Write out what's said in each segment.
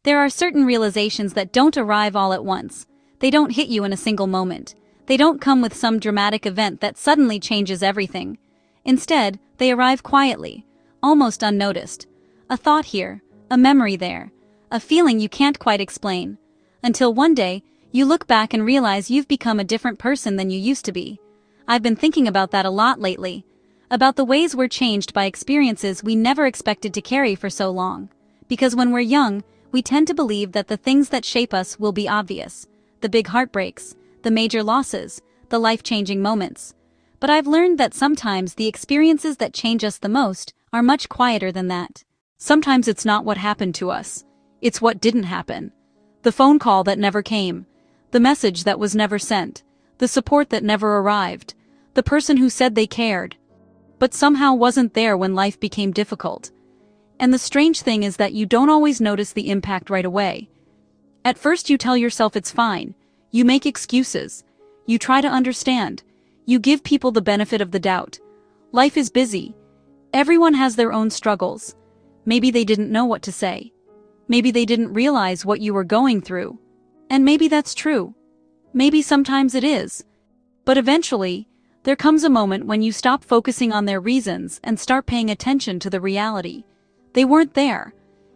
There are certain realizations that don't arrive all at once. They don't hit you in a single moment. They don't come with some dramatic event that suddenly changes everything. Instead, they arrive quietly, almost unnoticed. A thought here, a memory there, a feeling you can't quite explain. Until one day, you look back and realize you've become a different person than you used to be. I've been thinking about that a lot lately. About the ways we're changed by experiences we never expected to carry for so long. Because when we're young, we tend to believe that the things that shape us will be obvious. The big heartbreaks, the major losses, the life-changing moments. But I've learned that sometimes the experiences that change us the most are much quieter than that. Sometimes it's not what happened to us. It's what didn't happen. The phone call that never came. The message that was never sent. The support that never arrived. The person who said they cared, but somehow wasn't there when life became difficult. And the strange thing is that you don't always notice the impact right away. At first you tell yourself it's fine. You make excuses. You try to understand. You give people the benefit of the doubt. Life is busy. Everyone has their own struggles. Maybe they didn't know what to say. Maybe they didn't realize what you were going through. And maybe that's true. Maybe sometimes it is. But eventually, there comes a moment when you stop focusing on their reasons and start paying attention to the reality. They weren't there.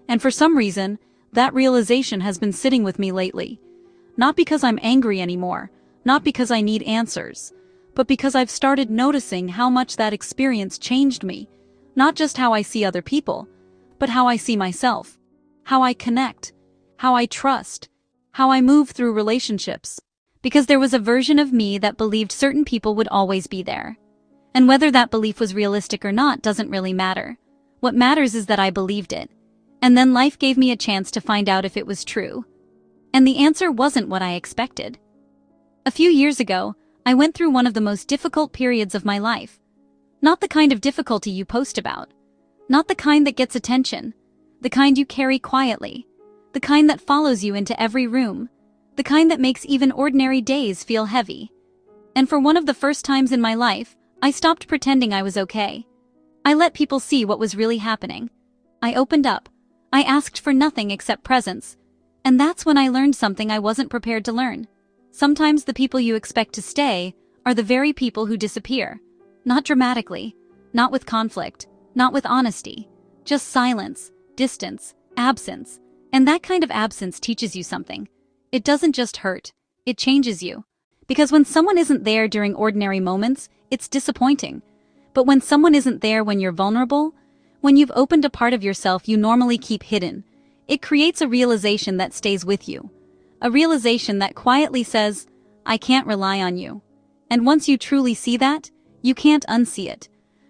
And for some reason, that realization has been sitting with me lately. Not because I'm angry anymore, not because I need answers, but because I've started noticing how much that experience changed me. Not just how I see other people, but how I see myself. How I connect. How I trust. How I move through relationships. Because there was a version of me that believed certain people would always be there. And whether that belief was realistic or not doesn't really matter. What matters is that I believed it. And then life gave me a chance to find out if it was true. And the answer wasn't what I expected. A few years ago, I went through one of the most difficult periods of my life. Not the kind of difficulty you post about. Not the kind that gets attention. The kind you carry quietly. The kind that follows you into every room. The kind that makes even ordinary days feel heavy. And for one of the first times in my life, I stopped pretending I was okay. I let people see what was really happening. I opened up. I asked for nothing except presence. And that's when I learned something I wasn't prepared to learn. Sometimes the people you expect to stay are the very people who disappear. Not dramatically. Not with conflict. Not with honesty. Just silence, distance, absence. And that kind of absence teaches you something. It doesn't just hurt, it changes you. Because when someone isn't there during ordinary moments, it's disappointing. But when someone isn't there when you're vulnerable, when you've opened a part of yourself you normally keep hidden, it creates a realization that stays with you. A realization that quietly says, I can't rely on you. And once you truly see that, you can't unsee it.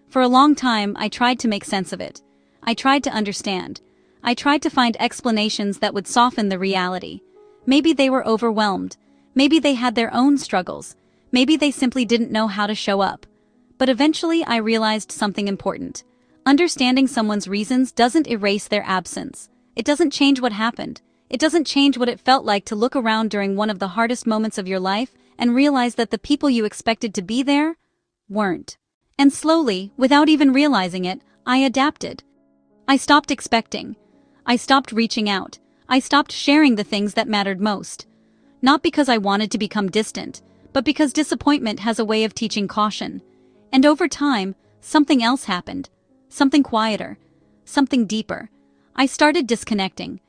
For a long time, I tried to make sense of it. I tried to understand. I tried to find explanations that would soften the reality. Maybe they were overwhelmed. Maybe they had their own struggles. Maybe they simply didn't know how to show up. But eventually I realized something important. Understanding someone's reasons doesn't erase their absence. It doesn't change what happened. It doesn't change what it felt like to look around during one of the hardest moments of your life and realize that the people you expected to be there weren't. And slowly, without even realizing it, I adapted. I stopped expecting. I stopped reaching out. I stopped sharing the things that mattered most. Not because I wanted to become distant, but because disappointment has a way of teaching caution. And over time, something else happened. Something quieter. Something deeper. I started disconnecting.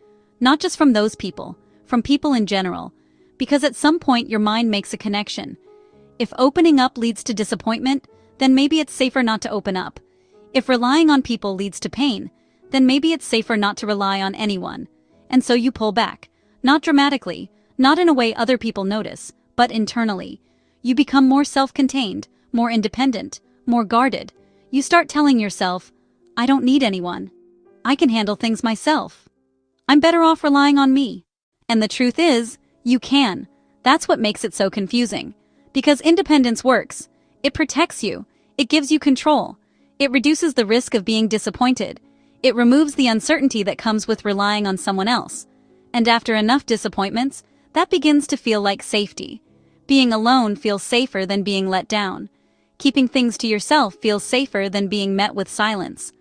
Not just from those people, from people in general. Because at some point your mind makes a connection. If opening up leads to disappointment, then maybe it's safer not to open up. If relying on people leads to pain, then maybe it's safer not to rely on anyone. And so you pull back. Not dramatically, not in a way other people notice, but internally. You become more self-contained, more independent, more guarded. You start telling yourself, I don't need anyone. I can handle things myself. I'm better off relying on me. And the truth is, you can. That's what makes it so confusing. Because independence works. It protects you. It gives you control. It reduces the risk of being disappointed. It removes the uncertainty that comes with relying on someone else. And after enough disappointments, that begins to feel like safety. Being alone feels safer than being let down. Keeping things to yourself feels safer than being met with silence.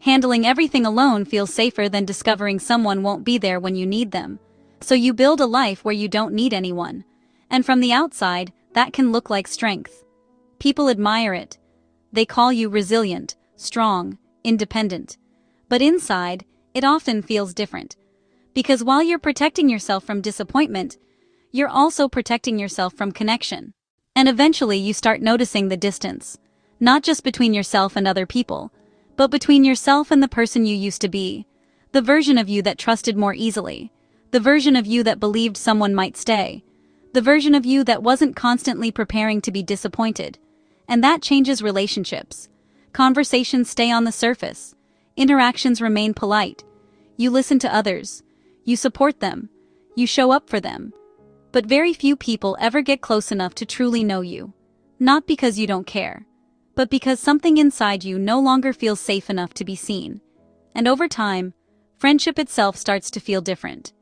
Handling everything alone feels safer than discovering someone won't be there when you need them. So you build a life where you don't need anyone. And from the outside, that can look like strength. People admire it. They call you resilient, strong, independent. But inside, it often feels different. Because while you're protecting yourself from disappointment, you're also protecting yourself from connection. And eventually you start noticing the distance. Not just between yourself and other people, but between yourself and the person you used to be. The version of you that trusted more easily. The version of you that believed someone might stay. The version of you that wasn't constantly preparing to be disappointed. And that changes relationships. Conversations stay on the surface. Interactions remain polite. You listen to others. You support them. You show up for them. But very few people ever get close enough to truly know you. Not because you don't care, but because something inside you no longer feels safe enough to be seen. And over time, friendship itself starts to feel different.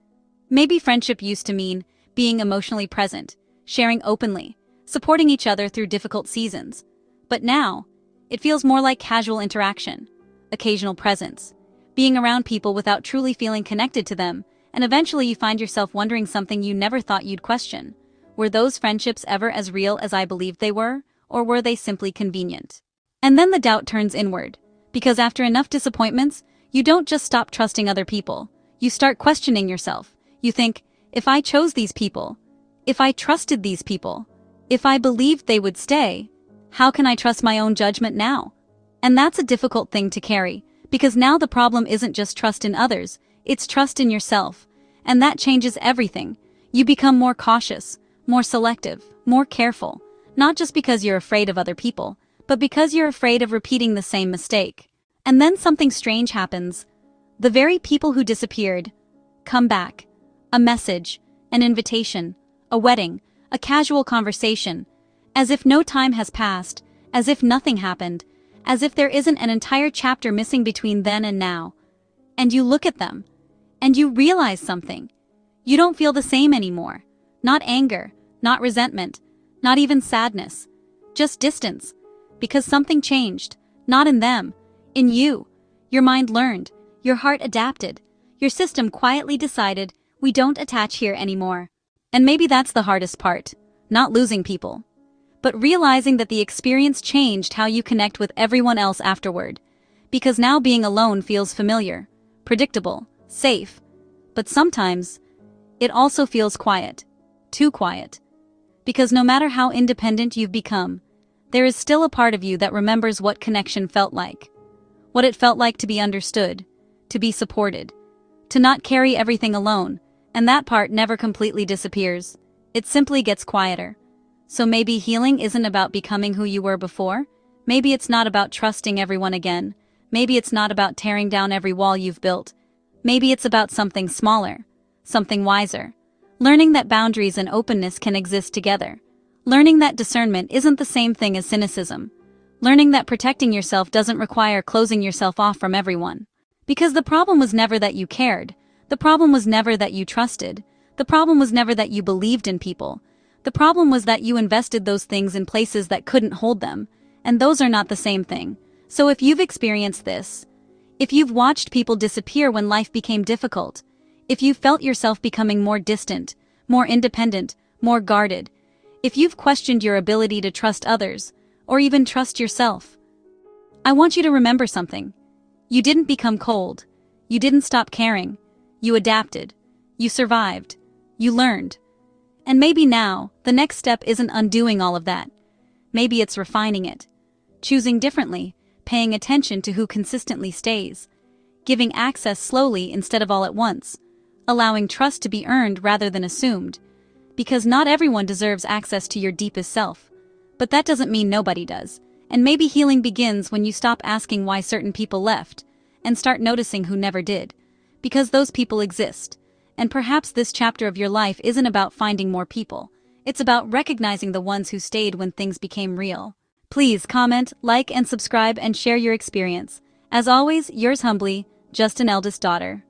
Maybe friendship used to mean being emotionally present, sharing openly, supporting each other through difficult seasons. But now, it feels more like casual interaction, occasional presence, being around people without truly feeling connected to them, and eventually you find yourself wondering something you never thought you'd question. Were those friendships ever as real as I believed they were, or were they simply convenient? And then the doubt turns inward, because after enough disappointments, you don't just stop trusting other people. You start questioning yourself. You think, if I chose these people, if I trusted these people, if I believed they would stay, how can I trust my own judgment now? And that's a difficult thing to carry, because now the problem isn't just trust in others, it's trust in yourself. And that changes everything. You become more cautious, more selective, more careful, not just because you're afraid of other people, but because you're afraid of repeating the same mistake. And then something strange happens. The very people who disappeared come back. A message, an invitation, a wedding, a casual conversation, as if no time has passed, as if nothing happened, as if there isn't an entire chapter missing between then and now. And you look at them, and you realize something. You don't feel the same anymore. Not anger, not resentment, not even sadness. Just distance. Because something changed. Not in them. In you. Your mind learned. Your heart adapted. Your system quietly decided, we don't attach here anymore. And maybe that's the hardest part. Not losing people, but realizing that the experience changed how you connect with everyone else afterward. Because now being alone feels familiar, predictable, safe. But sometimes, it also feels quiet. Too quiet. Because no matter how independent you've become, there is still a part of you that remembers what connection felt like. What it felt like to be understood, to be supported, to not carry everything alone, and that part never completely disappears. It simply gets quieter. So maybe healing isn't about becoming who you were before. Maybe it's not about trusting everyone again. Maybe it's not about tearing down every wall you've built. Maybe it's about something smaller, something wiser. Learning that boundaries and openness can exist together. Learning that discernment isn't the same thing as cynicism. Learning that protecting yourself doesn't require closing yourself off from everyone. Because the problem was never that you cared. The problem was never that you trusted. The problem was never that you believed in people. The problem was that you invested those things in places that couldn't hold them. And those are not the same thing. So if you've experienced this, if you've watched people disappear when life became difficult, if you've felt yourself becoming more distant, more independent, more guarded, if you've questioned your ability to trust others, or even trust yourself, I want you to remember something. You didn't become cold. You didn't stop caring. You adapted. You survived. You learned. And maybe now, the next step isn't undoing all of that. Maybe it's refining it. Choosing differently, paying attention to who consistently stays. Giving access slowly instead of all at once. Allowing trust to be earned rather than assumed. Because not everyone deserves access to your deepest self. But that doesn't mean nobody does. And maybe healing begins when you stop asking why certain people left, and start noticing who never did. Because those people exist. And perhaps this chapter of your life isn't about finding more people. It's about recognizing the ones who stayed when things became real. Please comment, like, and subscribe and share your experience. As always, yours humbly, just an eldest daughter.